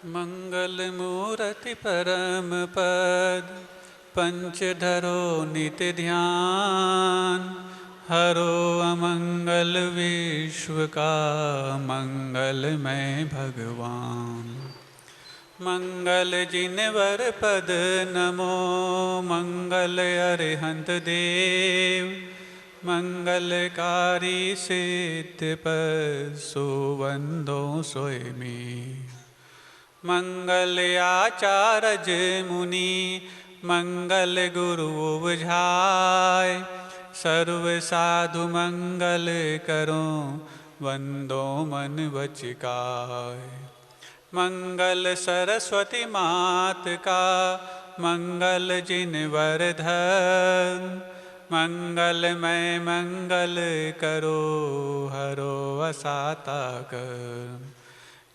मंगल मूर्ति परम पद पंचधरो नित्य ध्यान। हरो अमंगल विश्व का मंगलमय भगवान। मंगल जिनवर पद नमो मंगल अरिहंत देव। मंगलकारी सिद्ध पद सुवंदो सोयमी। मंगल आचार्य मुनि मंगल गुरु बुझाय। सर्व साधु मंगल करो वंदो मन बचिकाय। मंगल सरस्वती मात का मंगल जिनवर धन। मंगलमय मंगल करो हरो असाता कर।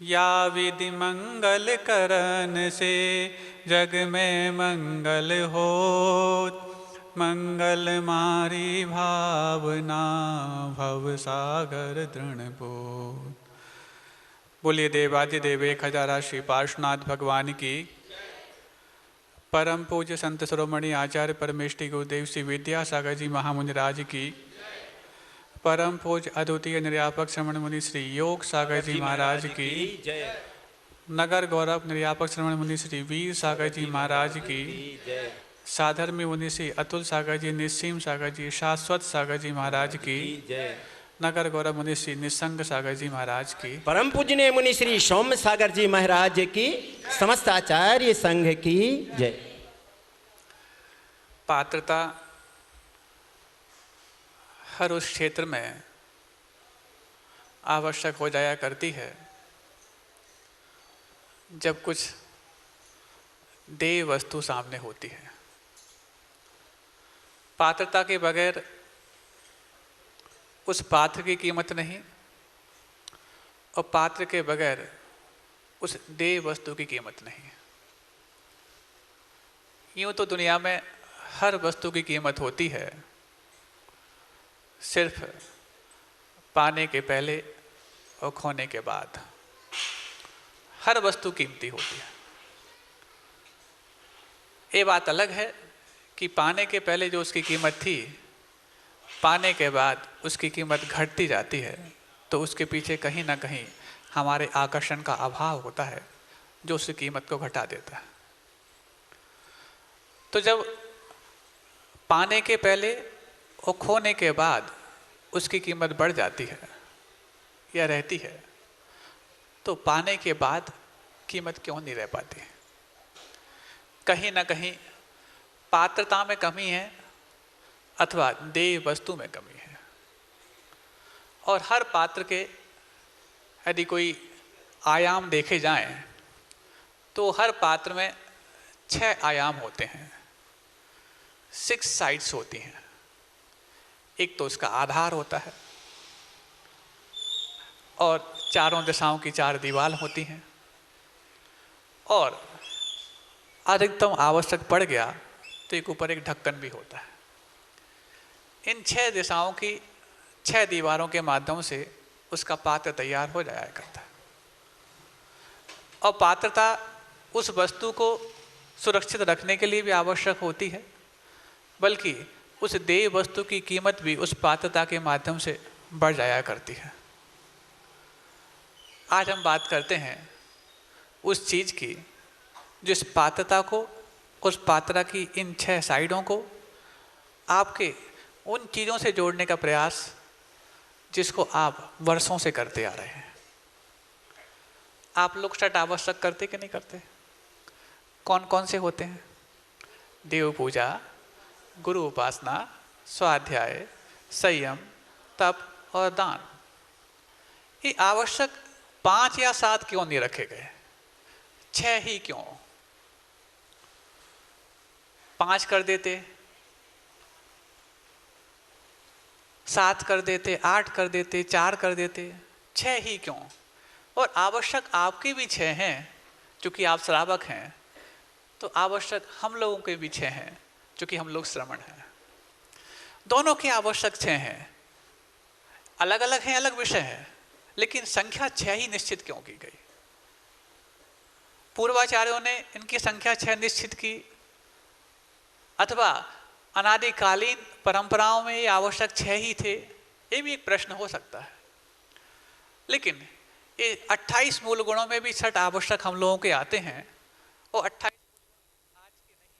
या विधि मंगल करन से जग में मंगल होत। मंगल मारी भावना भव सागर दृढ़ पोत। बोलिए देवादिदेव 1000 श्री पार्श्वनाथ भगवान की। परम पूज्य संत शिरोमणि आचार्य परमेष्टि गुरुदेव श्री विद्यासागर जी महामुनिराज की। परम पूज्य अद्वितीय निर्यापक श्रवण मुनि श्री योग सागर जी महाराज की। नगर गौरव निर्यापक श्रवण मुनि श्री वीर सागर जी महाराज की। साधर्मी मुनि श्री अतुल सागर जी, निस्सीम सागर जी, शाश्वत सागर जी महाराज की। नगर गौरव मुनि श्री निसंग सागर जी महाराज की। परम पूजनीय मुनि श्री सौम्य सागर जी महाराज की। समस्त आचार्य संघ की जय। पात्रता हर उस क्षेत्र में आवश्यक हो जाया करती है जब कुछ देय वस्तु सामने होती है। पात्रता के बगैर उस पात्र की कीमत नहीं और पात्र के बगैर उस देय वस्तु की कीमत नहीं। यूं तो दुनिया में हर वस्तु की कीमत होती है, सिर्फ पाने के पहले और खोने के बाद। हर वस्तु कीमती होती है। ये बात अलग है कि पाने के पहले जो उसकी कीमत थी, पाने के बाद उसकी कीमत घटती जाती है, तो उसके पीछे कहीं ना कहीं हमारे आकर्षण का अभाव होता है जो उसकी कीमत को घटा देता है। तो जब पाने के पहले और खोने के बाद उसकी कीमत बढ़ जाती है या रहती है, तो पाने के बाद कीमत क्यों नहीं रह पाती? कहीं ना कहीं पात्रता में कमी है अथवा देय वस्तु में कमी है। और हर पात्र के यदि कोई आयाम देखे जाएं तो हर पात्र में 6 आयाम होते हैं, 6 साइड्स होती हैं। एक तो उसका आधार होता है और चारों दिशाओं की 4 दीवार होती हैं, और अधिकतम आवश्यक पड़ गया तो एक ऊपर एक ढक्कन भी होता है। इन 6 दिशाओं की 6 दीवारों के माध्यम से उसका पात्र तैयार हो जाया करता है। और पात्रता उस वस्तु को सुरक्षित रखने के लिए भी आवश्यक होती है, बल्कि उस देय वस्तु की कीमत भी उस पात्रता के माध्यम से बढ़ जाया करती है। आज हम बात करते हैं उस चीज की जिस पात्रता को, उस पात्रता की इन 6 साइडों को आपके उन चीज़ों से जोड़ने का प्रयास जिसको आप वर्षों से करते आ रहे हैं। आप लोग छठ आवश्यक करते कि नहीं करते? कौन कौन से होते हैं? देव पूजा, गुरु उपासना, स्वाध्याय, संयम, तप और दान। ये आवश्यक 5 या 7 क्यों नहीं रखे गए? 6 ही क्यों? 5 कर देते, 7 कर देते, 8 कर देते, 4 कर देते, 6 ही क्यों? और आवश्यक आपके भी 6 हैं, क्योंकि आप श्रावक हैं, तो आवश्यक हम लोगों के भी 6 हैं, क्योंकि हम लोग श्रमण हैं। दोनों के आवश्यक 6 हैं। अलग अलग हैं, अलग विषय है, लेकिन संख्या 6 ही निश्चित क्यों की गई? पूर्वाचार्यों ने इनकी संख्या 6 निश्चित की, अथवा अनादिकालीन परंपराओं में ये आवश्यक 6 ही थे, ये भी एक प्रश्न हो सकता है। लेकिन ये 28 मूल गुणों में भी 6 आवश्यक हम लोगों के आते हैं, और 28 आज के नहीं,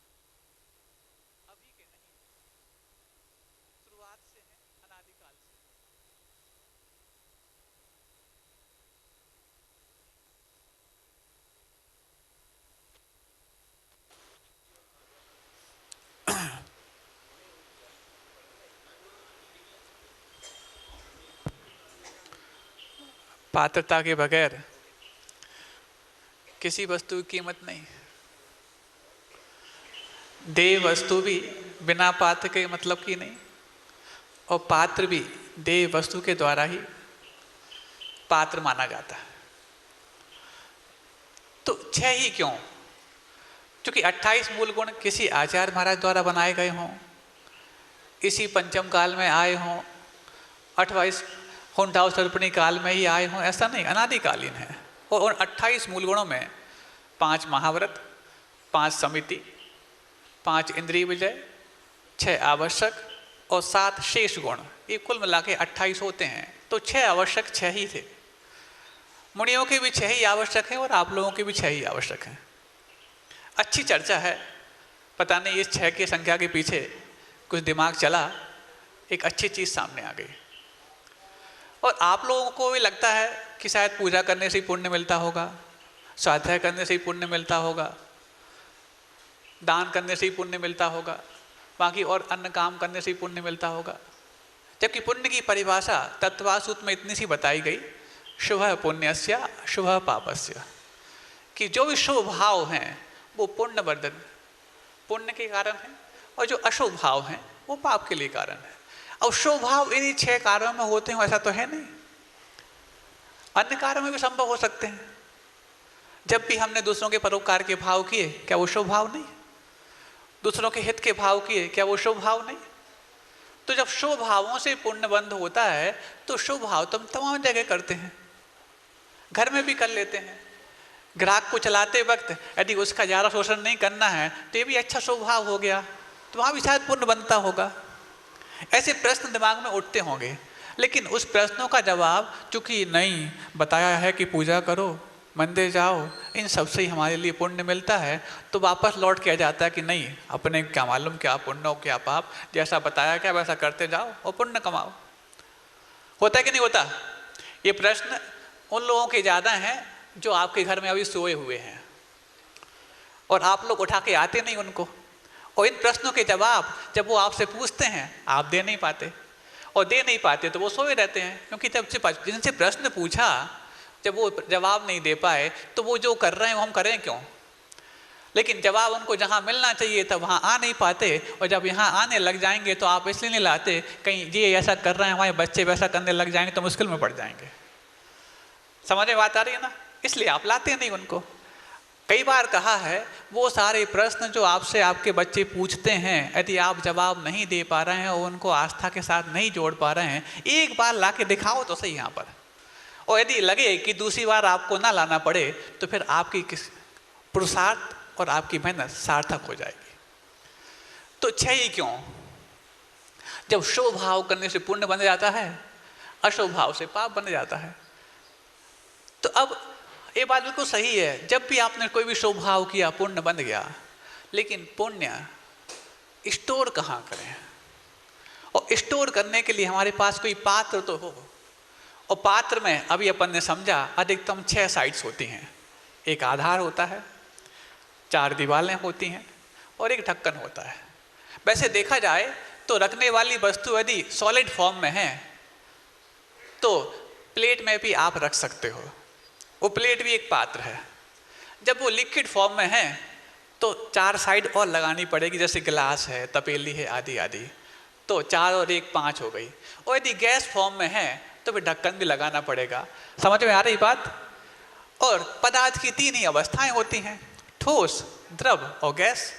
अभी के नहीं, शुरुआत से हैं, अनादिकाल से। पात्रता के बगैर किसी वस्तु की कीमत नहीं। देय वस्तु भी बिना पात्र के मतलब की नहीं, और पात्र भी देय वस्तु के द्वारा ही पात्र माना जाता है। तो 6 ही क्यों? क्योंकि 28 मूल गुण किसी आचार्य महाराज द्वारा बनाए गए हों, इसी पंचम काल में आए हों, अथवा इस हुंठाव सर्पणी काल में ही आए हों, ऐसा नहीं, अनादिकालीन है। और उन 28 मूल गुणों में 5 महाव्रत, 5 समिति, 5 इंद्रिय विजय, 6 आवश्यक और 7 शेष गुण, ये कुल मिला के 28 होते हैं। तो 6 आवश्यक 6 ही थे। मुनियों के भी 6 ही आवश्यक हैं और आप लोगों के भी 6 ही आवश्यक हैं। अच्छी चर्चा है, पता नहीं इस 6 की संख्या के पीछे कुछ दिमाग चला, एक अच्छी चीज़ सामने आ गई। और आप लोगों को भी लगता है कि शायद पूजा करने से ही पुण्य मिलता होगा, स्वाध्याय करने से ही पुण्य मिलता होगा, दान करने से ही पुण्य मिलता होगा, बाकी और अन्य काम करने से ही पुण्य मिलता होगा। जबकि पुण्य की परिभाषा तत्वासूत्र में इतनी सी बताई गई, शुभ पुण्यस्य शुभ पापस्य, कि जो भी शुभ भाव हैं वो पुण्य वर्धन पुण्य के कारण है, और जो अशुभ भाव हैं वो पाप के लिए कारण है। और शुभ भाव इन्हीं 6 कार्यों में होते हैं ऐसा तो है नहीं, अन्य कार्यों में भी संभव हो सकते हैं। जब भी हमने दूसरों के परोपकार के भाव किए, क्या वो शुभ भाव नहीं? दूसरों के हित के भाव किए, क्या वो शुभ भाव नहीं? तो जब शुभ भावों से पुण्य बंध होता है तो शुभ भाव तो हम तमाम जगह करते हैं, घर में भी कर लेते हैं। ग्राहक को चलाते वक्त यदि उसका ज़्यादा शोषण नहीं करना है तो ये भी अच्छा शुभ भाव हो गया, तो वहाँ भी शायद पुण्य बनता होगा। ऐसे प्रश्न दिमाग में उठते होंगे, लेकिन उस प्रश्नों का जवाब चूंकि नहीं बताया है कि पूजा करो, मंदिर जाओ, इन सब से ही हमारे लिए पुण्य मिलता है, तो वापस लौट किया जाता है कि नहीं, अपने क्या मालूम क्या पुण्य हो क्या पाप, जैसा बताया क्या वैसा करते जाओ और पुण्य कमाओ। होता है कि नहीं होता? ये प्रश्न उन लोगों के ज़्यादा हैं जो आपके घर में अभी सोए हुए हैं, और आप लोग उठा के आते नहीं उनको। और इन प्रश्नों के जवाब जब वो आपसे पूछते हैं आप दे नहीं पाते, और दे नहीं पाते तो वो सोए रहते हैं, क्योंकि जब जिनसे प्रश्न पूछा जब वो जवाब नहीं दे पाए तो वो जो कर रहे हैं वो हम करें क्यों? लेकिन जवाब उनको जहाँ मिलना चाहिए था वहाँ आ नहीं पाते, और जब यहाँ आने लग जाएंगे तो आप इसलिए नहीं लाते, कहीं ये ऐसा कर रहे हैं हमारे बच्चे वैसा करने लग जाएंगे तो मुश्किल में पड़ जाएंगे। समझ में बात आ रही है ना? इसलिए आप लाते नहीं उनको। कई बार कहा है वो सारे प्रश्न जो आपसे आपके बच्चे पूछते हैं, यदि आप जवाब नहीं दे पा रहे हैं और उनको आस्था के साथ नहीं जोड़ पा रहे हैं, एक बार ला के दिखाओ तो सही यहाँ पर। और यदि लगे कि दूसरी बार आपको ना लाना पड़े तो फिर आपकी पुरुषार्थ और आपकी मेहनत सार्थक हो जाएगी। तो 6 ही क्यों? जब शुभ भाव करने से पुण्य बन जाता है, अशुभ भाव से पाप बन जाता है। तो अब ये बात बिल्कुल सही है, जब भी आपने कोई भी शुभ भाव किया पुण्य बन गया, लेकिन पुण्य स्टोर कहाँ करें? और स्टोर करने के लिए हमारे पास कोई पात्र तो हो, और पात्र में अभी अपन ने समझा अधिकतम 6 साइड्स होती हैं। एक आधार होता है, 4 दीवारें होती हैं, और एक ढक्कन होता है। वैसे देखा जाए तो रखने वाली वस्तु यदि सॉलिड फॉर्म में है तो प्लेट में भी आप रख सकते हो, वो प्लेट भी एक पात्र है। जब वो लिक्विड फॉर्म में है तो 4 साइड और लगानी पड़ेगी, जैसे गिलास है, तपेली है, आदि आदि, तो 4 और 1 5 हो गई। और यदि गैस फॉर्म में है तो फिर ढक्कन भी लगाना पड़ेगा। समझ में आ रही बात? और पदार्थ की 3 ही अवस्थाएं होती हैं, ठोस, द्रव और गैस।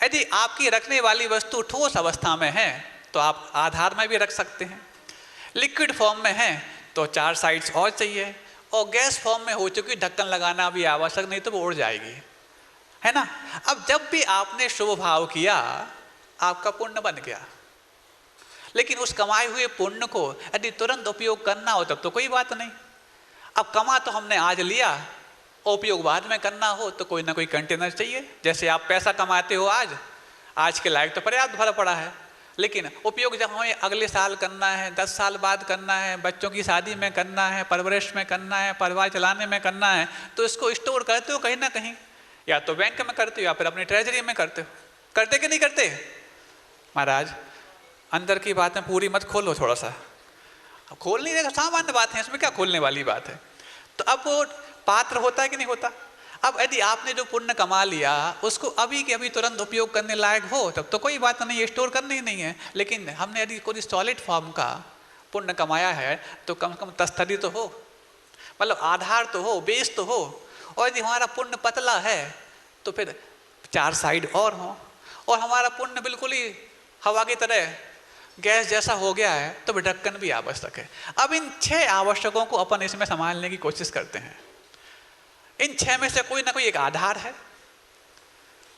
यदि आपकी रखने वाली वस्तु ठोस अवस्था में है तो आप आधार में भी रख सकते हैं, लिक्विड फॉर्म में है तो 4 साइड्स और चाहिए, और गैस फॉर्म में हो चुकी, ढक्कन लगाना भी आवश्यक, नहीं तो वो उड़ जाएगी, है ना। अब जब भी आपने शुभ भाव किया, आपका पुण्य बन गया। लेकिन उस कमाए हुए पुण्य को यदि तुरंत उपयोग करना हो तब तो कोई बात नहीं। अब कमा तो हमने आज लिया, उपयोग बाद में करना हो तो कोई ना कोई कंटेनर चाहिए। जैसे आप पैसा कमाते हो आज के लायक तो पर्याप्त भरा पड़ा है, लेकिन उपयोग जब हमें अगले साल करना है, 10 साल बाद करना है, बच्चों की शादी में करना है, परवरिश में करना है, परिवार चलाने में करना है, तो इसको स्टोर करते हो कहीं ना कहीं, या तो बैंक में करते हो या फिर अपनी ट्रेजरी में करते हो। करते कि नहीं करते? महाराज अंदर की बातें पूरी मत खोलो, थोड़ा सा खोल नहीं रहे, सामान्य बात है, इसमें क्या खोलने वाली बात है। तो अब वो पात्र होता है कि नहीं होता। अब यदि आपने जो पुण्य कमा लिया उसको अभी के अभी तुरंत उपयोग करने लायक हो तब तो कोई बात नहीं, स्टोर करनी ही नहीं है। लेकिन हमने यदि कोई सॉलिड फॉर्म का पुण्य कमाया है तो कम से कम तस्तरी तो हो, मतलब आधार तो हो, बेस तो हो। और यदि हमारा पुण्य पतला है तो फिर 4 साइड और हो, और हमारा पुण्य बिल्कुल ही हवा की तरह गैस जैसा हो गया है तो ढक्कन भी आवश्यक है। अब इन 6 आवश्यकों को अपन इसमें संभालने की कोशिश करते हैं। इन 6 में से कोई ना कोई एक आधार है,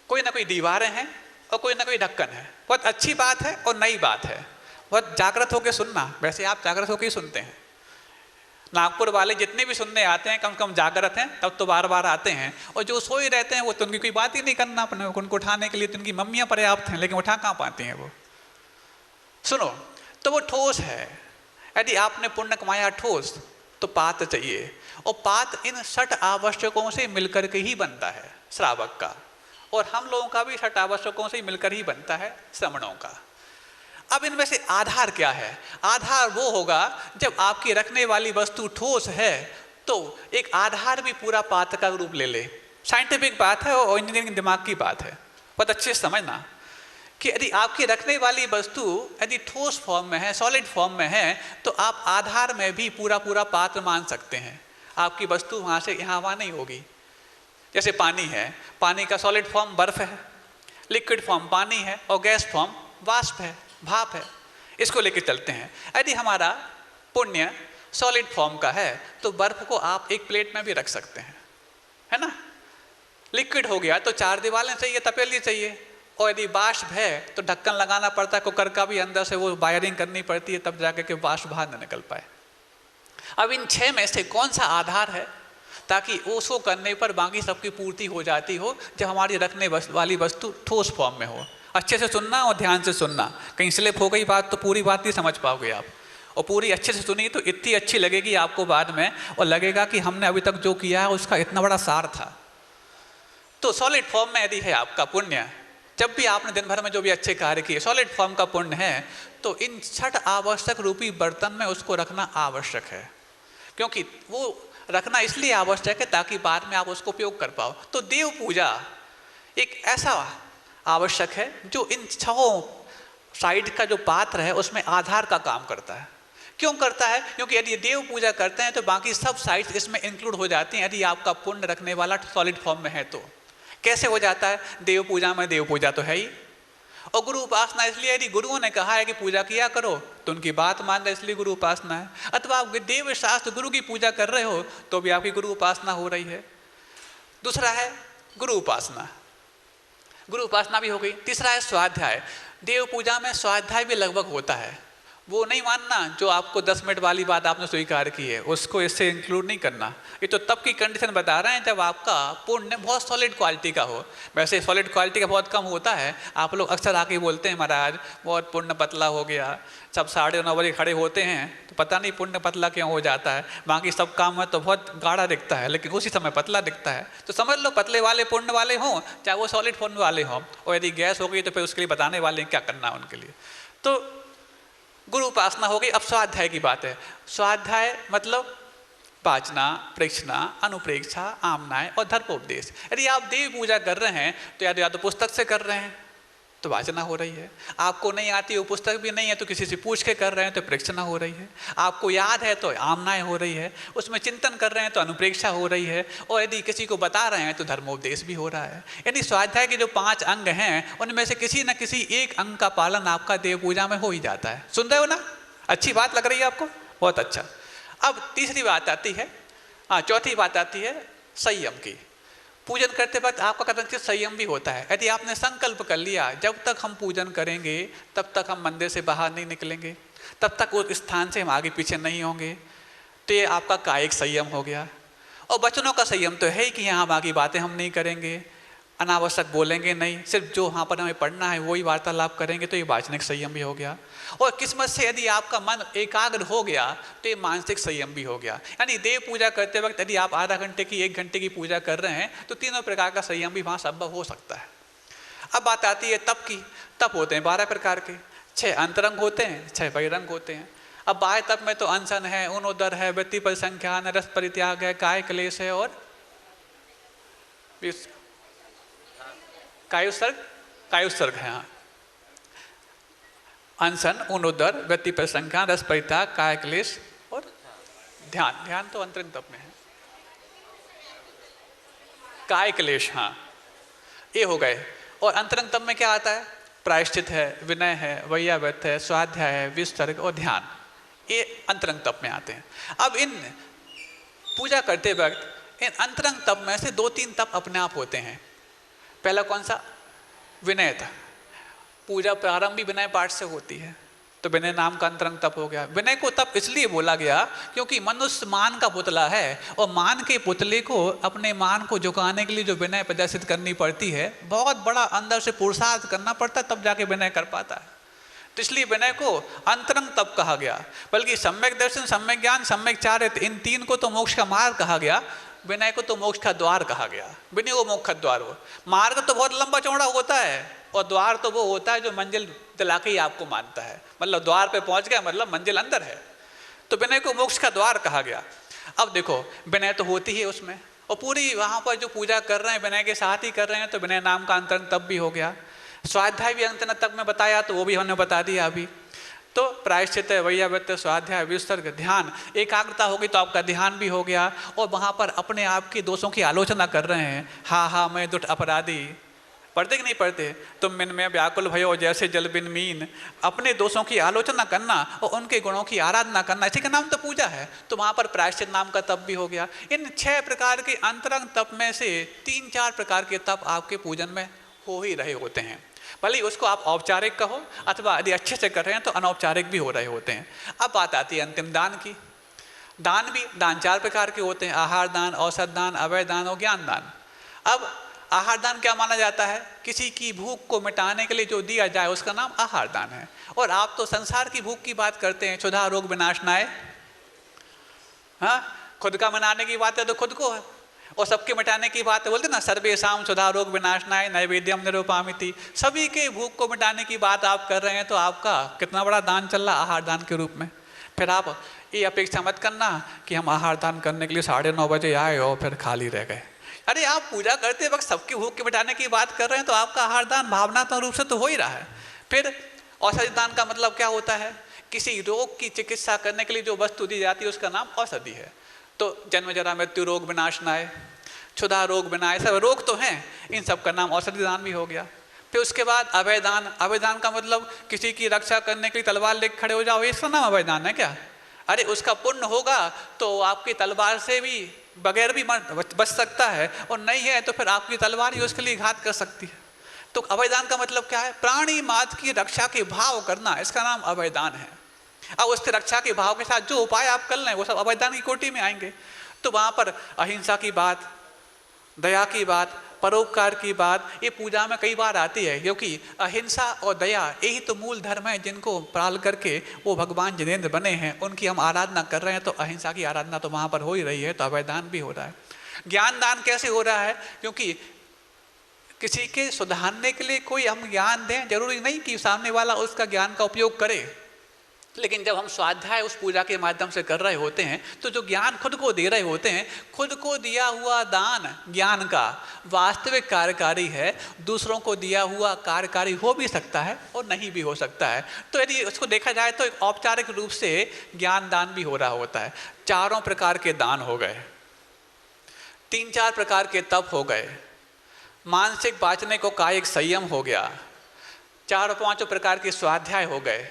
कोई ना कोई दीवारें हैं और कोई ना कोई ढक्कन है। बहुत अच्छी बात है और नई बात है, बहुत जागृत होकर सुनना। वैसे आप जागृत होकर ही सुनते हैं, नागपुर वाले जितने भी सुनने आते हैं कम से कम जागृत हैं, तब तो बार बार आते हैं। और जो सोए रहते हैं वो तो उनकी कोई बात ही नहीं करना अपने, उनको उठाने के लिए तो उनकी मम्मियाँ पर्याप्त हैं, लेकिन उठा कहाँ पाती हैं वो। सुनो, तो वो ठोस है। यदि आपने पुण्य कमाया ठोस तो पात्र चाहिए, और पात्र इन 6 आवश्यकों से मिलकर के ही बनता है श्रावक का, और हम लोगों का भी 6 आवश्यकों से मिलकर ही बनता है श्रमणों का। अब इनमें से आधार क्या है? आधार वो होगा जब आपकी रखने वाली वस्तु ठोस है तो एक आधार भी पूरा पात्र का रूप ले ले। साइंटिफिक बात है और इंजीनियरिंग दिमाग की बात है, बहुत अच्छे से समझना कि यदि आपकी रखने वाली वस्तु यदि ठोस फॉर्म में है, सॉलिड फॉर्म में है, तो आप आधार में भी पूरा पूरा पात्र मान सकते हैं। आपकी वस्तु वहाँ से यहाँ वहाँ नहीं होगी। जैसे पानी है, पानी का सॉलिड फॉर्म बर्फ है, लिक्विड फॉर्म पानी है, और गैस फॉर्म वाष्प है, भाप है। इसको लेकर चलते हैं। यदि हमारा पुण्य सॉलिड फॉर्म का है तो बर्फ को आप एक प्लेट में भी रख सकते हैं, है ना। लिक्विड हो गया तो 4 दीवारें चाहिए, तपेली चाहिए। और यदि वाष्प है तो ढक्कन लगाना पड़ता है, कुकर का भी अंदर से वो वायरिंग करनी पड़ती है, तब जाकर के वाष्प बाहर न निकल पाए। अब इन 6 में से कौन सा आधार है ताकि उसको करने पर बाकी सबकी पूर्ति हो जाती हो, जब हमारी रखने वाली वस्तु ठोस फॉर्म में हो। अच्छे से सुनना और ध्यान से सुनना, कहीं स्लिप हो गई बात तो पूरी बात नहीं समझ पाओगे आप। और पूरी अच्छे से सुनी तो इतनी अच्छी लगेगी आपको बाद में, और लगेगा कि हमने अभी तक जो किया है उसका इतना बड़ा सार था। तो सॉलिड फॉर्म में यदि है आपका पुण्य, जब भी आपने दिन भर में जो भी अच्छे कार्य किए, सॉलिड फॉर्म का पुण्य है, तो इन 6 आवश्यक रूपी बर्तन में उसको रखना आवश्यक है। क्योंकि वो रखना इसलिए आवश्यक है ताकि बाद में आप उसको उपयोग कर पाओ। तो देव पूजा एक ऐसा आवश्यक है जो इन 6 साइड का जो पात्र है उसमें आधार का काम करता है। क्यों करता है? क्योंकि यदि देव पूजा करते हैं तो बाकी सब साइड्स इसमें इंक्लूड हो जाती हैं, यदि आपका पुण्य रखने वाला सॉलिड फॉर्म में है तो। कैसे हो जाता है? देव पूजा में देव पूजा तो है ही, और गुरु उपासना इसलिए, यदि गुरुओं ने कहा है कि पूजा किया करो तो उनकी बात मान रहे इसलिए गुरु उपासना है। अथवा आप देव शास्त्र गुरु की पूजा कर रहे हो तो भी आपकी गुरु उपासना हो रही है। दूसरा है गुरु उपासना, गुरु उपासना भी हो गई। तीसरा है स्वाध्याय। देव पूजा में स्वाध्याय भी लगभग होता है। वो नहीं मानना जो आपको 10 मिनट वाली बात आपने स्वीकार की है उसको इससे इंक्लूड नहीं करना। ये तो तब की कंडीशन बता रहे हैं जब आपका पुण्य बहुत सॉलिड क्वालिटी का हो। वैसे सॉलिड क्वालिटी का बहुत कम होता है। आप लोग अक्सर आके बोलते हैं महाराज बहुत पुण्य पतला हो गया, सब 9:30 बजे खड़े होते हैं तो पता नहीं पुण्य पतला क्यों हो जाता है। बाकी सब काम में तो बहुत गाढ़ा दिखता है लेकिन उसी समय पतला दिखता है। तो समझ लो पतले वाले पुण्य वाले हों चाहे वो सॉलिड पुण्य वाले हों, और यदि गैस हो गई तो फिर उसके लिए बताने वाले क्या करना उनके लिए। तो गुरु उपासना हो गई। अब स्वाध्याय की बात है। स्वाध्याय मतलब वाचना, प्रेक्षणा, अनुप्रेक्षा, आमनाय और धर्मोपदेश। यदि आप देव पूजा कर रहे हैं तो या तो पुस्तक से कर रहे हैं तो वाचना हो रही है, आपको नहीं आती वो पुस्तक भी नहीं है तो किसी से पूछ के कर रहे हैं तो प्रेक्षणा हो रही है, आपको याद है तो आमनाय हो रही है, उसमें चिंतन कर रहे हैं तो अनुप्रेक्षा हो रही है, और यदि किसी को बता रहे हैं तो धर्मोपदेश भी हो रहा है। यानी स्वाध्याय के जो 5 अंग हैं उनमें से किसी न किसी एक अंग का पालन आपका देव पूजा में हो ही जाता है। सुन रहे हो ना? अच्छी बात लग रही है आपको? बहुत अच्छा। अब तीसरी बात आती है हाँ, चौथी बात आती है संयम की। पूजन करते वक्त आपका कदाचित संयम भी होता है। यदि आपने संकल्प कर लिया जब तक हम पूजन करेंगे तब तक हम मंदिर से बाहर नहीं निकलेंगे, तब तक उस स्थान से हम आगे पीछे नहीं होंगे, तो ये आपका कायिक संयम हो गया। और वचनों का संयम तो है ही कि यहाँ बाकी बातें हम नहीं करेंगे, अनावश्यक बोलेंगे नहीं, सिर्फ जो वहाँ पर हमें पढ़ना है वही वार्तालाप करेंगे, तो ये वाचनिक संयम भी हो गया। और किस्मत से यदि आपका मन एकाग्र हो गया तो ये मानसिक संयम भी हो गया। यानी देव पूजा करते वक्त यदि आप आधा घंटे की 1 घंटे की पूजा कर रहे हैं तो तीनों प्रकार का संयम भी वहाँ संभव हो सकता है। अब बात आती है तप की। तप होते हैं 12 प्रकार के, 6 अंतरंग होते हैं, 6 बहिरंग होते हैं। अब बाह्य तप में तो अनशन है, ऊनोदर है, वृत्ति परिसंख्यान है, रस परित्याग है, काय क्लेश है और कायुत्सर्ग है। हाँ, अनशन, ऊनोदर, वृत्ति परिसंख्यान, रस परित्याग, काय क्लेश और ध्यान। ध्यान तो अंतरंग तप में है। काय क्लेश, हाँ, ये हो गए। और अंतरंग तप में क्या आता है? प्रायश्चित है, विनय है, वैयाव्रत है, स्वाध्याय है, विसर्ग और ध्यान, ये अंतरंग तप में आते हैं। अब इन पूजा करते वक्त इन अंतरंग तप में से 2-3 तप अपने आप होते हैं। पहला कौन सा? विनय था। पूजा प्रारंभ भी विनय पाठ से होती है, तो विनय नाम का अंतरंग तप हो गया। विनय को तप इसलिए बोला गया क्योंकि मनुष्य मान का पुतला है और मान के पुतले को अपने मान को झुकाने के लिए जो विनय प्रदर्शित करनी पड़ती है, बहुत बड़ा अंदर से पुरुषार्थ करना पड़ता है, तब जाके विनय कर पाता है। तो इसलिए विनय को अंतरंग तप कहा गया। बल्कि सम्यक दर्शन, सम्यक ज्ञान, सम्यक चारित्र, इन 3 को तो मोक्ष का मार्ग कहा गया, विनय को तो मोक्ष का द्वार कहा गया। विनय वो मोक्ष का द्वार हो। मार्ग तो बहुत लंबा चौड़ा होता है और द्वार तो वो होता है जो मंजिल दिला के ही आपको मानता है, मतलब द्वार पे पहुंच गया मतलब मंजिल अंदर है। तो विनय को मोक्ष का द्वार कहा गया। अब देखो, विनय तो होती है उसमें, और पूरी वहाँ पर जो पूजा कर रहे हैं विनय के साथ ही कर रहे हैं, तो विनय नाम का अंतरंग तप भी हो गया। स्वाध्याय भी अंतरंग तप में बताया, तो वो भी हमने बता दिया अभी। तो प्रायश्चित, वैयाव्रत, स्वाध्याय, विसर्ग, ध्यान, एकाग्रता होगी तो आपका ध्यान भी हो गया। और वहाँ पर अपने आप के दोषों की आलोचना कर रहे हैं। हाँ मैं दुष्ट अपराधी, पढ़ते कि नहीं पढ़ते? तुम मिन में व्याकुल भयो जैसे जल बिन मीन। अपने दोषों की आलोचना करना और उनके गुणों की आराधना करना, इसी का नाम तो पूजा है। तो वहाँ पर प्रायश्चित नाम का तप भी हो गया। इन 6 प्रकार के अंतरंग तप में से 3-4 प्रकार के तप आपके पूजन में हो ही रहे होते हैं। भले उसको आप औपचारिक कहो अथवा यदि अच्छे से कर रहे हैं तो अनौपचारिक भी हो रहे होते हैं। अब बात आती है अंतिम दान की। दान 4 प्रकार के होते हैं: आहार दान, औषध दान, अवय दान और ज्ञान दान। अब आहार दान क्या माना जाता है? किसी की भूख को मिटाने के लिए जो दिया जाए उसका नाम आहार दान है। और आप तो संसार की भूख की बात करते हैं, क्षुधा रोग विनाशनाय। हाँ, खुद का मनाने की बात है तो खुद को है, और सबके मिटाने की बात है, बोलते ना सर्वेषां क्षुधा रोग विनाशनाय नैवेद्यम निरूपयामिति। सभी के भूख को मिटाने की बात आप कर रहे हैं, तो आपका कितना बड़ा दान चल रहा है आहार दान के रूप में। फिर आप ये अपेक्षा मत करना कि हम आहार दान करने के लिए 9:30 बजे आए और फिर खाली रह गए। अरे आप पूजा करते वक्त सबकी भूख के मिटाने की बात कर रहे हैं, तो आपका आहार दान भावनात्मक रूप से तो हो ही रहा है। फिर औषधि दान का मतलब क्या होता है? किसी रोग की चिकित्सा करने के लिए जो वस्तु दी जाती है उसका नाम औषधि है। तो जन्म जरा मृत्यु रोग विनाशनाय, क्षुधा रोग विनाश, सब रोग तो हैं, इन सब का नाम औषधि दान भी हो गया। फिर उसके बाद अभय दान। अभय दान का मतलब किसी की रक्षा करने के लिए तलवार लेकर खड़े हो जाओ, इसका नाम अभय दान है क्या? अरे उसका पुण्य होगा तो आपकी तलवार से भी बगैर भी बच सकता है, और नहीं है तो फिर आपकी तलवार ही उसके लिए घात कर सकती है। तो अभय दान का मतलब क्या है? प्राणी मात्र की रक्षा के भाव करना, इसका नाम अभय दान है। अब उससे रक्षा के भाव के साथ जो उपाय आप कर लें वो सब अभय दान की कोटि में आएंगे। तो वहाँ पर अहिंसा की बात, दया की बात, परोपकार की बात, ये पूजा में कई बार आती है, क्योंकि अहिंसा और दया यही तो मूल धर्म है जिनको पाल करके वो भगवान जिनेंद्र बने हैं, उनकी हम आराधना कर रहे हैं। तो अहिंसा की आराधना तो वहाँ पर हो ही रही है, तो अभय दान भी हो रहा है। ज्ञान दान कैसे हो रहा है? क्योंकि किसी के सुधारने के लिए कोई हम ज्ञान दें, जरूरी नहीं कि सामने वाला उसका ज्ञान का उपयोग करे, लेकिन जब हम स्वाध्याय उस पूजा के माध्यम से कर रहे होते हैं तो जो ज्ञान खुद को दे रहे होते हैं, खुद को दिया हुआ दान ज्ञान का वास्तविक कार्यकारी है, दूसरों को दिया हुआ कार्यकारी हो भी सकता है और नहीं भी हो सकता है। तो यदि उसको देखा जाए तो एक औपचारिक रूप से ज्ञान दान भी हो रहा होता है। 4 प्रकार के दान हो गए, 3-4 प्रकार के तप हो गए, मानसिक बाँचने को कायिक संयम हो गया, 4-5 प्रकार के स्वाध्याय हो गए,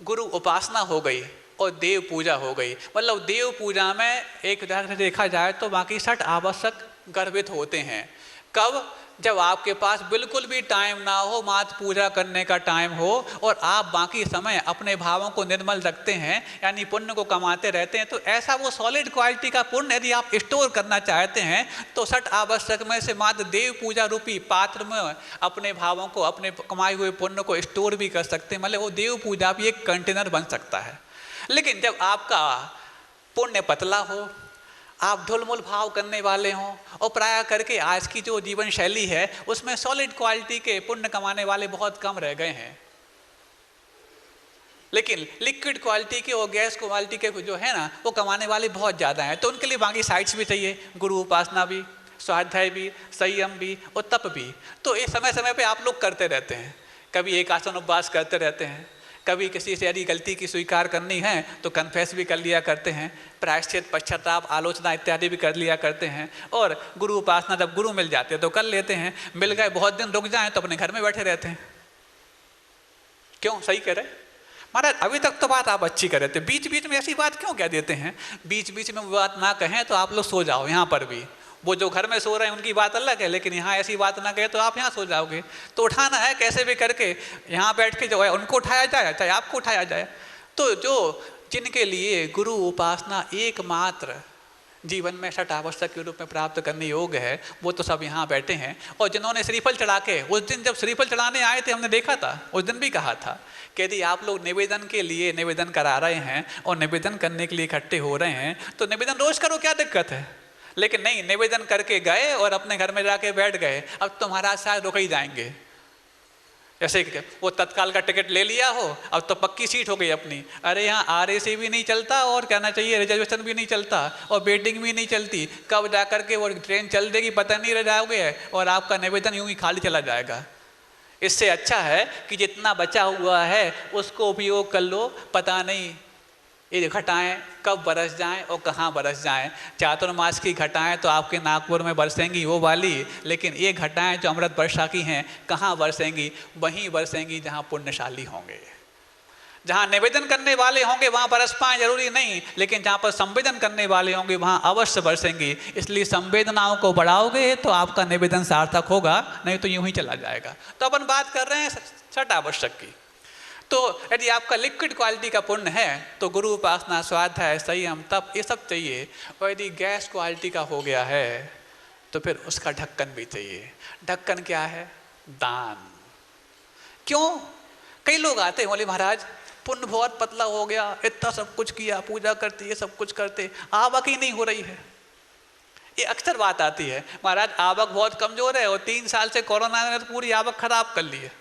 गुरु उपासना हो गई, और देव पूजा हो गई। मतलब देव पूजा में एक तरह से देखा जाए तो बाकी 6 आवश्यक गर्भित होते हैं। कब? जब आपके पास बिल्कुल भी टाइम ना हो, मात्र पूजा करने का टाइम हो और आप बाकी समय अपने भावों को निर्मल रखते हैं, यानी पुण्य को कमाते रहते हैं, तो ऐसा वो सॉलिड क्वालिटी का पुण्य यदि आप स्टोर करना चाहते हैं तो 6 आवश्यक में से मात्र देव पूजा रूपी पात्र में अपने भावों को, अपने कमाए हुए पुण्य को स्टोर भी कर सकते हैं। मतलब वो देव पूजा भी एक कंटेनर बन सकता है। लेकिन जब आपका पुण्य पतला हो, आप ढुलमुल भाव करने वाले हों और प्राय करके आज की जो जीवन शैली है उसमें सॉलिड क्वालिटी के पुण्य कमाने वाले बहुत कम रह गए हैं, लेकिन लिक्विड क्वालिटी के और गैस क्वालिटी के जो है ना वो कमाने वाले बहुत ज़्यादा हैं। तो उनके लिए बाकी साइड्स भी चाहिए, गुरु उपासना भी, स्वाध्याय भी, संयम भी और तप भी। तो ये समय समय पे आप लोग करते रहते हैं। कभी एक आसन उपवास करते रहते हैं, कभी किसी से यदि गलती की स्वीकार करनी है तो कन्फेस भी कर लिया करते हैं, प्रायश्चित, पश्चाताप, आलोचना इत्यादि भी कर लिया करते हैं। और गुरु उपासना जब गुरु मिल जाते हैं तो कर लेते हैं, मिल गए बहुत दिन रुक जाएं तो अपने घर में बैठे रहते हैं। क्यों? सही कह रहे महाराज, अभी तक तो बात आप अच्छी कर रहे थे, बीच बीच में ऐसी बात क्यों कह देते हैं? बीच बीच में बात ना कहें तो आप लोग सो जाओ। यहाँ पर भी वो जो घर में सो रहे हैं उनकी बात अलग है, लेकिन यहाँ ऐसी बात ना कहे तो आप यहाँ सो जाओगे। तो उठाना है कैसे भी करके, यहाँ बैठ के जो है उनको उठाया जाए चाहे आपको उठाया जाए। तो जो जिनके लिए गुरु उपासना एकमात्र जीवन में 6 आवश्यक के रूप में प्राप्त करने योग्य है, वो तो सब यहाँ बैठे हैं। और जिन्होंने श्रीफल चढ़ा के, उस दिन जब श्रीफल चढ़ाने आए थे हमने देखा था, उस दिन भी कहा था कि यदि आप लोग निवेदन के लिए निवेदन करा रहे हैं और निवेदन करने के लिए इकट्ठे हो रहे हैं तो निवेदन रोज करो, क्या दिक्कत है? लेकिन नहीं, निवेदन करके गए और अपने घर में जाके बैठ गए, अब तो महाराज शायद रुक ही जाएंगे। जैसे वो तत्काल का टिकट ले लिया हो, अब तो पक्की सीट हो गई अपनी। अरे यहाँ RAC भी नहीं चलता और कहना चाहिए रिजर्वेशन भी नहीं चलता और वेटिंग भी नहीं चलती, कब जा कर के वो ट्रेन चल देगी पता नहीं रह जाओगे और आपका निवेदन यूं ही खाली चला जाएगा। इससे अच्छा है कि जितना बचा हुआ है उसको उपयोग कर लो, पता नहीं ये घटाएं कब बरस जाएं और कहाँ बरस जाएं। चातुर्मास की घटाएं तो आपके नागपुर में बरसेंगी वो वाली, लेकिन ये घटाएं जो अमृत वर्षा की हैं कहाँ बरसेंगी? वहीं बरसेंगी जहाँ पुण्यशाली होंगे, जहाँ निवेदन करने वाले होंगे वहाँ बरस पाएं जरूरी नहीं, लेकिन जहाँ पर संवेदन करने वाले होंगे वहाँ अवश्य बरसेंगी। इसलिए संवेदनाओं को बढ़ाओगे तो आपका निवेदन सार्थक होगा, नहीं तो यूं ही चला जाएगा। तो अपन बात कर रहे हैं 6 आवश्यक की। तो यदि आपका लिक्विड क्वालिटी का पुण्य है तो गुरु उपासना, स्वाध्याय, संयम, तप ये सब चाहिए। और यदि गैस क्वालिटी का हो गया है तो फिर उसका ढक्कन भी चाहिए। ढक्कन क्या है? दान। क्यों? कई लोग आते हैं बोले महाराज पुण्य बहुत पतला हो गया, इतना सब कुछ किया, पूजा करते, ये सब कुछ करते, आवक ही नहीं हो रही है। ये अक्सर बात आती है, महाराज आवक बहुत कमजोर है और 3 साल से कोरोना ने तो पूरी आवक खराब कर ली है।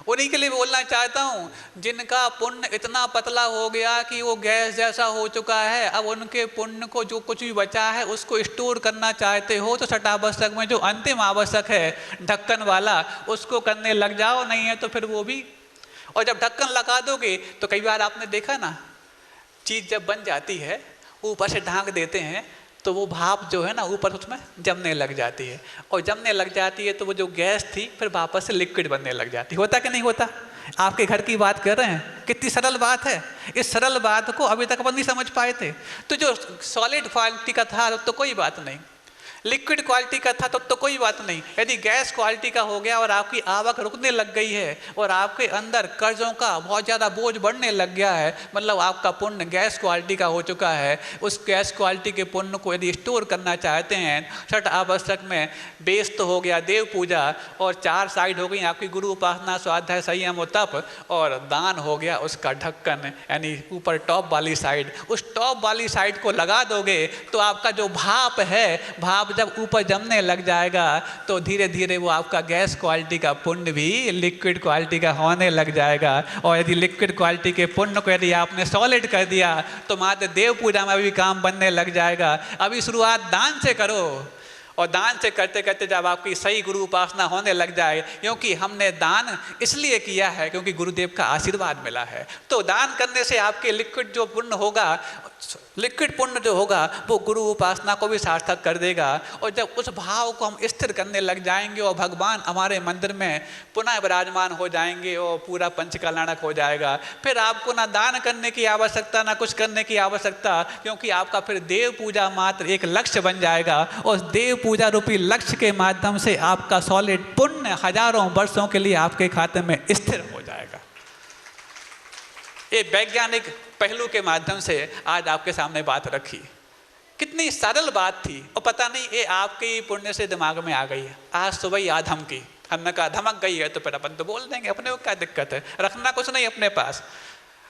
उन्हीं के लिए बोलना चाहता हूँ जिनका पुण्य इतना पतला हो गया कि वो गैस जैसा हो चुका है, अब उनके पुण्य को जो कुछ भी बचा है उसको स्टोर करना चाहते हो तो 6 आवश्यक में जो अंतिम आवश्यक है ढक्कन वाला, उसको करने लग जाओ, नहीं है तो फिर वो भी। और जब ढक्कन लगा दोगे तो कई बार आपने देखा ना, चीज़ जब बन जाती है ऊपर से ढांक देते हैं तो वो भाप जो है ना ऊपर उसमें जमने लग जाती है, और जमने लग जाती है तो वो जो गैस थी फिर वापस से लिक्विड बनने लग जाती है। होता कि नहीं होता? आपके घर की बात कर रहे हैं, कितनी सरल बात है। इस सरल बात को अभी तक अपन नहीं समझ पाए थे। तो जो सॉलिड क्वालिटी का था तो कोई बात नहीं, लिक्विड क्वालिटी का था तो कोई बात नहीं। यदि गैस क्वालिटी का हो गया और आपकी आवक रुकने लग गई है और आपके अंदर कर्जों का बहुत ज़्यादा बोझ बढ़ने लग गया है, मतलब आपका पुण्य गैस क्वालिटी का हो चुका है, उस गैस क्वालिटी के पुण्य को यदि स्टोर करना चाहते हैं 6 आवश्यक में बेस तो हो गया देव पूजा, और 4 साइड हो गई आपकी गुरु उपासना, स्वाध्याय, संयम और तप, और दान हो गया उसका ढक्कन, यानी ऊपर टॉप वाली साइड। उस टॉप वाली साइड को लगा दोगे तो आपका जो भाप है, भाप जब ऊपर जमने लग जाएगा तो धीरे धीरे वो आपका गैस क्वालिटी का पुण्य भी लिक्विड क्वालिटी का होने लग जाएगा। और यदि लिक्विड क्वालिटी के पुण्य को यदि आपने सॉलिड कर दिया तो मात्र देव पूजा में भी काम बनने लग जाएगा। अभी शुरुआत दान से करो और दान से करते करते जब आपकी सही गुरु उपासना होने लग जाए, क्योंकि हमने दान इसलिए किया है क्योंकि गुरुदेव का आशीर्वाद मिला है, तो दान करने से आपके लिक्विड जो पुण्य होगा, लिक्विड पुण्य जो होगा वो गुरु उपासना को भी सार्थक कर देगा। और जब उस भाव को हम स्थिर करने लग जाएंगे और भगवान हमारे मंदिर में पुनः विराजमान हो जाएंगे और पूरा पंच कल्याणक हो जाएगा, फिर आपको ना दान करने की आवश्यकता ना कुछ करने की आवश्यकता, क्योंकि आपका फिर देव पूजा मात्र एक लक्ष्य बन जाएगा। और देव पूजा रूपी लक्ष्य के माध्यम से आपका सॉलिड पुण्य हजारों वर्षों के लिए आपके खाते में स्थिर हो जाएगा। ये वैज्ञानिक पहलू के माध्यम से आज आपके सामने बात रखी, कितनी सरल बात थी और पता नहीं ये आपके ही पुण्य से दिमाग में आ गई है। आज सुबह ही आधम की, हमने कहा धमक गई है तो फिर अपन तो बोल देंगे, अपने को क्या दिक्कत है, रखना कुछ नहीं अपने पास।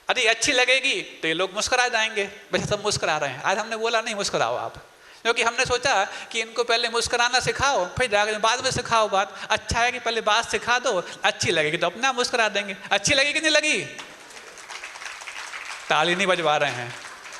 अरे अच्छी लगेगी तो ये लोग मुस्कुरा जाएंगे, वैसे सब मुस्कुरा रहे हैं। आज हमने बोला नहीं मुस्कुराओ आप, क्योंकि हमने सोचा कि इनको पहले मुस्कुराना सिखाओ फिर जाकर बाद में सिखाओ बात। अच्छा है कि पहले बात सिखा दो, अच्छी लगेगी तो अपना मुस्कुरा देंगे। अच्छी लगी कि नहीं लगी? ताली नहीं बजवा रहे हैं।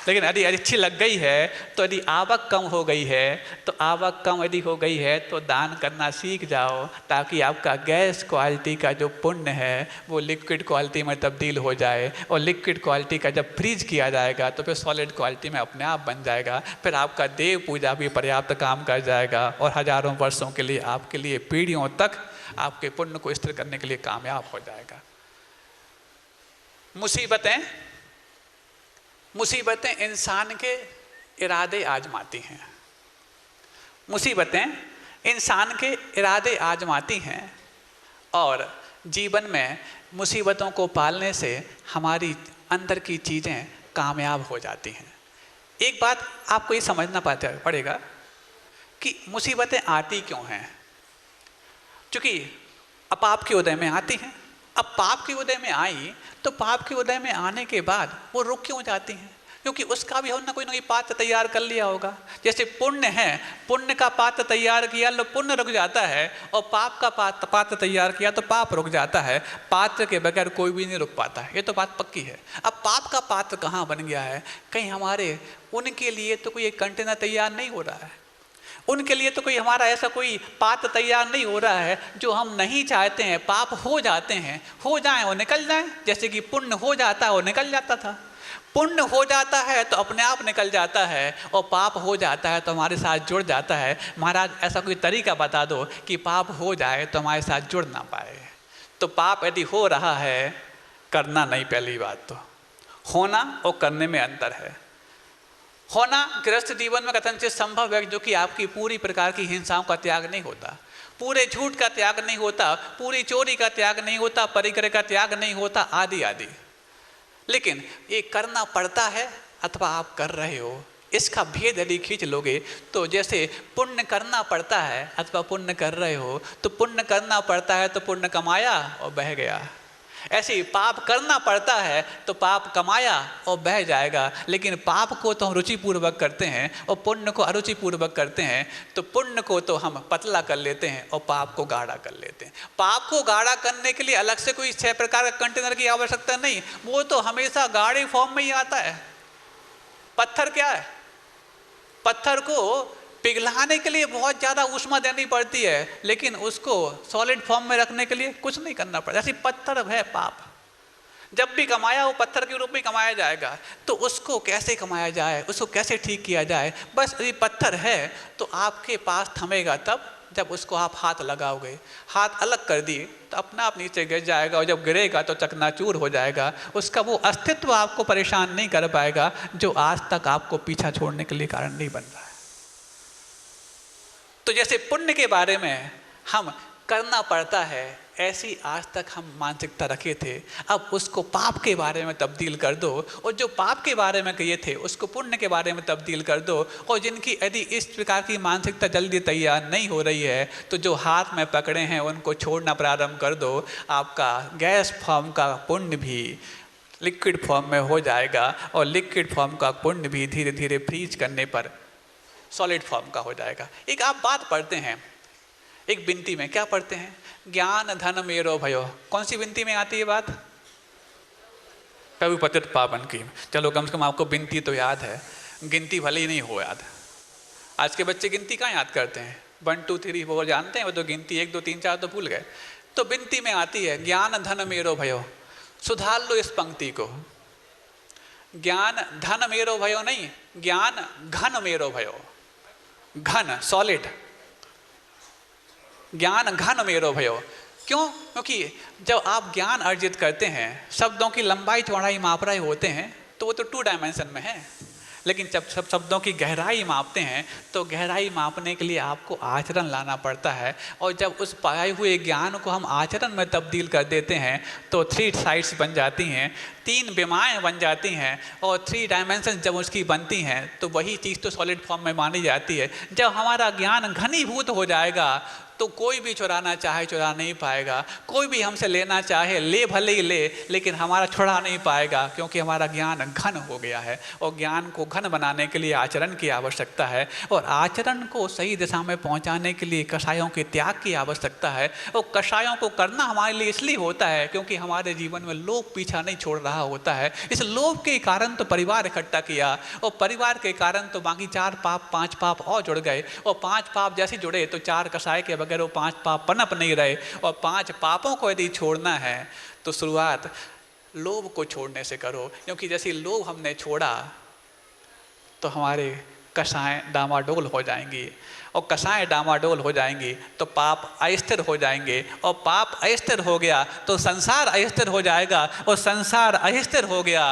लेकिन यदि अच्छी लग गई है तो यदि आवक कम हो गई है तो आवक कम यदि हो गई है तो दान करना सीख जाओ, ताकि आपका गैस क्वालिटी का जो पुण्य है वो लिक्विड क्वालिटी में तब्दील हो जाए। और लिक्विड क्वालिटी का जब फ्रीज किया जाएगा तो फिर सॉलिड क्वालिटी में अपने आप बन जाएगा। फिर आपका देव पूजा भी पर्याप्त काम कर जाएगा और हजारों वर्षों के लिए आपके लिए, पीढ़ियों तक आपके पुण्य को स्थिर करने के लिए कामयाब हो जाएगा। मुसीबतें इंसान के इरादे आजमाती हैं। मुसीबतें इंसान के इरादे आजमाती हैं और जीवन में मुसीबतों को पालने से हमारी अंदर की चीज़ें कामयाब हो जाती हैं। एक बात आपको ये समझना पड़ेगा कि मुसीबतें आती क्यों हैं। क्योंकि अब पाप के उदय में आती हैं। अब पाप के उदय में आई तो पाप के उदय में आने के बाद वो रुक क्यों जाती हैं? क्योंकि उसका भी हमने कोई ना कोई पात्र तैयार कर लिया होगा। जैसे पुण्य है, पुण्य का पात्र तैयार किया तो पुण्य रुक जाता है, और पाप का पात्र तैयार किया तो पाप रुक जाता है। पात्र के बगैर कोई भी नहीं रुक पाता है, ये तो बात पक्की है। अब पाप का पात्र कहाँ बन गया है? कहीं हमारे उनके लिए तो कोई एक कंटेनर तैयार नहीं हो रहा है, उनके लिए तो कोई हमारा ऐसा कोई पात्र तैयार नहीं हो रहा है जो हम नहीं चाहते हैं पाप हो जाते हैं, हो जाएं और निकल जाएं। जैसे कि पुण्य हो जाता है और निकल जाता था, पुण्य हो जाता है तो अपने आप निकल जाता है, और पाप हो जाता है तो हमारे साथ जुड़ जाता है। महाराज ऐसा कोई तरीका बता दो कि पाप हो जाए तो हमारे साथ जुड़ ना पाए। तो पाप यदि हो रहा है, करना नहीं, पहली बात तो होना और करने में अंतर है। होना गृहस्थ जीवन में कथनचित संभव है, जो कि आपकी पूरी प्रकार की हिंसाओं का त्याग नहीं होता, पूरे झूठ का त्याग नहीं होता, पूरी चोरी का त्याग नहीं होता, परिग्रह का त्याग नहीं होता, आदि आदि। लेकिन ये करना पड़ता है अथवा आप कर रहे हो, इसका भेद यदि खींच लोगे तो जैसे पुण्य करना पड़ता है अथवा पुण्य कर रहे हो, तो पुण्य करना पड़ता है तो पुण्य कमाया और बह गया। ऐसे ही पाप करना पड़ता है तो पाप कमाया और बह जाएगा। लेकिन पाप को तो हम रुचिपूर्वक करते हैं और पुण्य को अरुचिपूर्वक करते हैं। तो पुण्य को तो हम पतला कर लेते हैं और पाप को गाढ़ा कर लेते हैं। पाप को गाढ़ा करने के लिए अलग से कोई 6 प्रकार का कंटेनर की आवश्यकता नहीं, वो तो हमेशा गाढ़े फॉर्म में ही आता है। पत्थर क्या है? पत्थर को पिघलाने के लिए बहुत ज़्यादा ऊष्मा देनी पड़ती है, लेकिन उसको सॉलिड फॉर्म में रखने के लिए कुछ नहीं करना पड़ता। ऐसी पत्थर है पाप, जब भी कमाया वो पत्थर के रूप में कमाया जाएगा। तो उसको कैसे कमाया जाए, उसको कैसे ठीक किया जाए? बस यदि पत्थर है तो आपके पास थमेगा तब जब उसको आप हाथ लगाओगे। हाथ अलग कर दिए तो अपना आप नीचे गिर जाएगा, और जब गिरेगा तो चकनाचूर हो जाएगा। उसका वो अस्तित्व आपको परेशान नहीं कर पाएगा जो आज तक आपको पीछा छोड़ने के लिए कारण नहीं बन रहा है। तो जैसे पुण्य के बारे में हम करना पड़ता है, ऐसी आज तक हम मानसिकता रखे थे, अब उसको पाप के बारे में तब्दील कर दो, और जो पाप के बारे में किए थे उसको पुण्य के बारे में तब्दील कर दो। और जिनकी यदि इस प्रकार की मानसिकता जल्दी तैयार नहीं हो रही है तो जो हाथ में पकड़े हैं उनको छोड़ना प्रारंभ कर दो। आपका गैस फॉर्म का पुण्य भी लिक्विड फॉर्म में हो जाएगा, और लिक्विड फॉर्म का पुण्य भी धीरे धीरे फ्रीज करने पर सॉलिड फॉर्म का हो जाएगा। एक आप बात पढ़ते हैं, एक विनती में क्या पढ़ते हैं? ज्ञान धन मेरो भयो। कौन सी विनती में आती है बात? प्रभु पतित पावन की। चलो कम से कम आपको विनती तो याद है, गिनती भले ही नहीं हो याद। आज के बच्चे गिनती कहाँ याद करते हैं? 1 2 3 4 जानते हैं, वो तो गिनती 1 2 3 4 तो भूल गए। तो विनती में आती है ज्ञान धन मेरो भयो, सुधार लो इस पंक्ति को। ज्ञान धन मेरो भयो नहीं, ज्ञान घन मेरो भयो। घन सॉलिड, ज्ञान घन मेरो भयो। क्यों? क्योंकि जब आप ज्ञान अर्जित करते हैं, शब्दों की लंबाई चौड़ाई माप रहे होते हैं तो वो तो 2 डायमेंशन में है, लेकिन जब सब शब्दों की गहराई मापते हैं तो गहराई मापने के लिए आपको आचरण लाना पड़ता है। और जब उस पाए हुए ज्ञान को हम आचरण में तब्दील कर देते हैं तो 3 साइड्स बन जाती हैं, 3 विमाएँ बन जाती हैं। और 3 डायमेंशन जब उसकी बनती हैं तो वही चीज़ तो सॉलिड फॉर्म में मानी जाती है। जब हमारा ज्ञान घनीभूत हो जाएगा तो कोई भी चुराना चाहे चुरा नहीं पाएगा, कोई भी हमसे लेना चाहे ले भले ही ले, लेकिन हमारा छुड़ा नहीं पाएगा, क्योंकि हमारा ज्ञान घन हो गया है। और ज्ञान को घन बनाने के लिए आचरण की आवश्यकता है, और आचरण को सही दिशा में पहुंचाने के लिए कषायों के त्याग की आवश्यकता है। और कषायों को करना हमारे लिए इसलिए होता है क्योंकि हमारे जीवन में लोभ पीछा नहीं छोड़ रहा होता है। इस लोभ के कारण तो परिवार इकट्ठा किया, और परिवार के कारण तो बाकी 4 पाप 5 पाप और जुड़ गए, और 5 पाप जैसे जुड़े तो 4 कषाय के अगर वो 5 पाप पनप नहीं रहे। और 5 पापों को यदि छोड़ना है तो शुरुआत लोभ को छोड़ने से करो, क्योंकि जैसे लोभ हमने छोड़ा तो हमारे कषाय डामाडोल हो जाएंगी, और कषाय डामाडोल हो जाएंगी तो पाप अस्थिर हो जाएंगे, और पाप अस्थिर हो गया तो संसार अस्थिर हो जाएगा, और संसार अस्थिर हो गया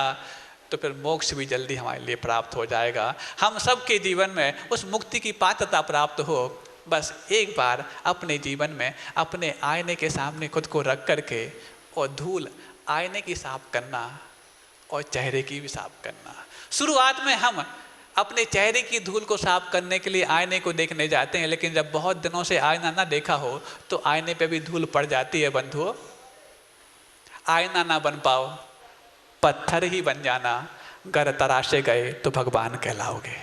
तो फिर मोक्ष भी जल्दी हमारे लिए प्राप्त हो जाएगा। हम सबके जीवन में उस मुक्ति की पात्रता प्राप्त हो। बस एक बार अपने जीवन में अपने आईने के सामने खुद को रख करके और धूल आईने की साफ करना और चेहरे की भी साफ करना। शुरुआत में हम अपने चेहरे की धूल को साफ करने के लिए आईने को देखने जाते हैं, लेकिन जब बहुत दिनों से आईना ना देखा हो तो आईने पे भी धूल पड़ जाती है। बंधुओं, आईना ना बन पाओ, पत्थर ही बन जाना, गर तराशे गए तो भगवान कहलाओगे।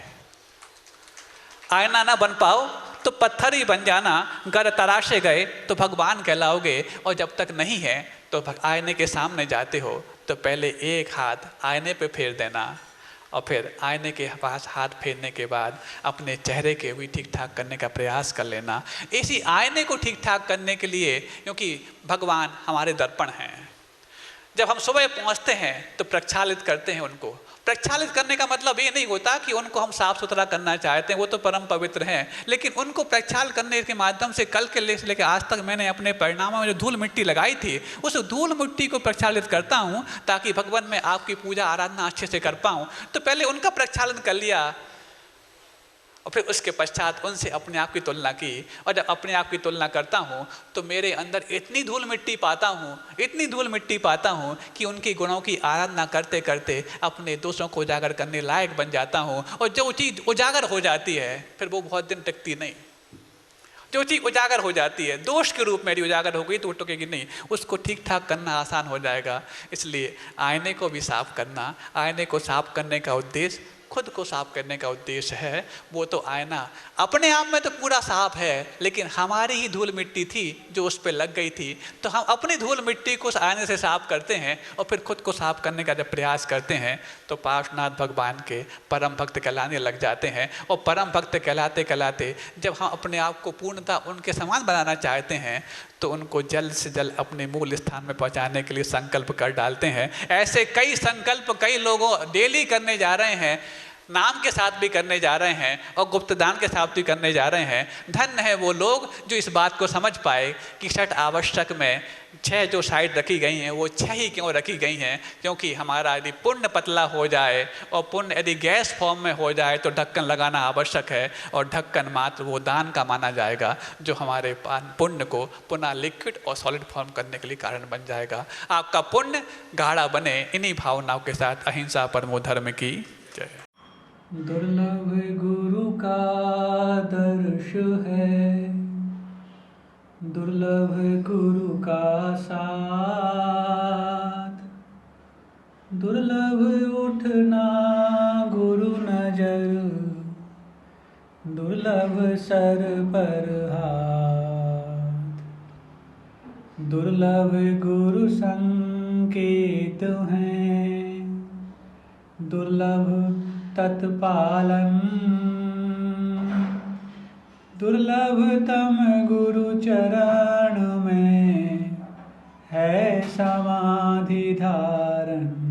आईना ना बन पाओ तो पत्थर ही बन जाना, गर तराशे गए तो भगवान कहलाओगे। और जब तक नहीं है तो आईने के सामने जाते हो तो पहले एक हाथ आईने पे फेर देना, और फिर आईने के पास हाथ फेरने के बाद अपने चेहरे के भी ठीक ठाक करने का प्रयास कर लेना। इसी आईने को ठीक ठाक करने के लिए, क्योंकि भगवान हमारे दर्पण हैं, जब हम सुबह पहुंचते हैं तो प्रक्षालित करते हैं उनको। प्रक्षालित करने का मतलब ये नहीं होता कि उनको हम साफ सुथरा करना चाहते हैं, वो तो परम पवित्र हैं, लेकिन उनको प्रक्षाल करने के माध्यम से कल के लेकर आज तक मैंने अपने परिणामों में जो धूल मिट्टी लगाई थी उस धूल मिट्टी को प्रक्षालित करता हूँ ताकि भगवान में आपकी पूजा आराधना अच्छे से कर पाऊँ। तो पहले उनका प्रक्षालन कर लिया और फिर उसके पश्चात उनसे अपने आप की तुलना की, और जब अपने आप की तुलना करता हूँ तो मेरे अंदर इतनी धूल मिट्टी पाता हूँ, इतनी धूल मिट्टी पाता हूँ कि उनके गुणों की आराधना करते करते अपने दोषों को उजागर करने लायक बन जाता हूँ। और जो चीज़ उजागर हो जाती है फिर वो बहुत दिन टिकती नहीं। जो चीज़ उजागर हो जाती है, दोष के रूप में यदि उजागर हो गई तो वो टुकेगी नहीं, उसको ठीक ठाक करना आसान हो जाएगा। इसलिए आईने को भी साफ करना, आईने को साफ करने का उद्देश्य खुद को साफ करने का उद्देश्य है। वो तो आईना अपने आप में तो पूरा साफ है, लेकिन हमारी ही धूल मिट्टी थी जो उस पर लग गई थी, तो हम अपनी धूल मिट्टी को उस आईने से साफ करते हैं और फिर खुद को साफ करने का जब प्रयास करते हैं तो पार्श्वनाथ भगवान के परम भक्त कहलाने लग जाते हैं। और परम भक्त कहलाते कहलाते जब हम अपने आप को पूर्णतः उनके समान बनाना चाहते हैं तो उनको जल्द से जल्द अपने मूल स्थान में पहुंचाने के लिए संकल्प कर डालते हैं। ऐसे कई संकल्प कई लोगों डेली करने जा रहे हैं, नाम के साथ भी करने जा रहे हैं और गुप्तदान के साथ भी करने जा रहे हैं। धन्य है वो लोग जो इस बात को समझ पाए कि छठ आवश्यक में 6 जो साइड रखी गई हैं वो 6 ही क्यों रखी गई हैं, क्योंकि हमारा यदि पुण्य पतला हो जाए और पुण्य यदि गैस फॉर्म में हो जाए तो ढक्कन लगाना आवश्यक है, और ढक्कन मात्र वो दान का माना जाएगा जो हमारे पुण्य को पुनः लिक्विड और सॉलिड फॉर्म करने के लिए कारण बन जाएगा। आपका पुण्य गाढ़ा बने, इन्हीं भावनाओं के साथ अहिंसा परमो धर्म की जय। दुर्लभ गुरु का दर्श है, दुर्लभ गुरु का साथ, दुर्लभ उठना गुरु नजर, दुर्लभ सर पर हाथ, दुर्लभ गुरु संकेत हैं, दुर्लभ तत्पालन, दुर्लभतम गुरु चरण में है समाधि धारण।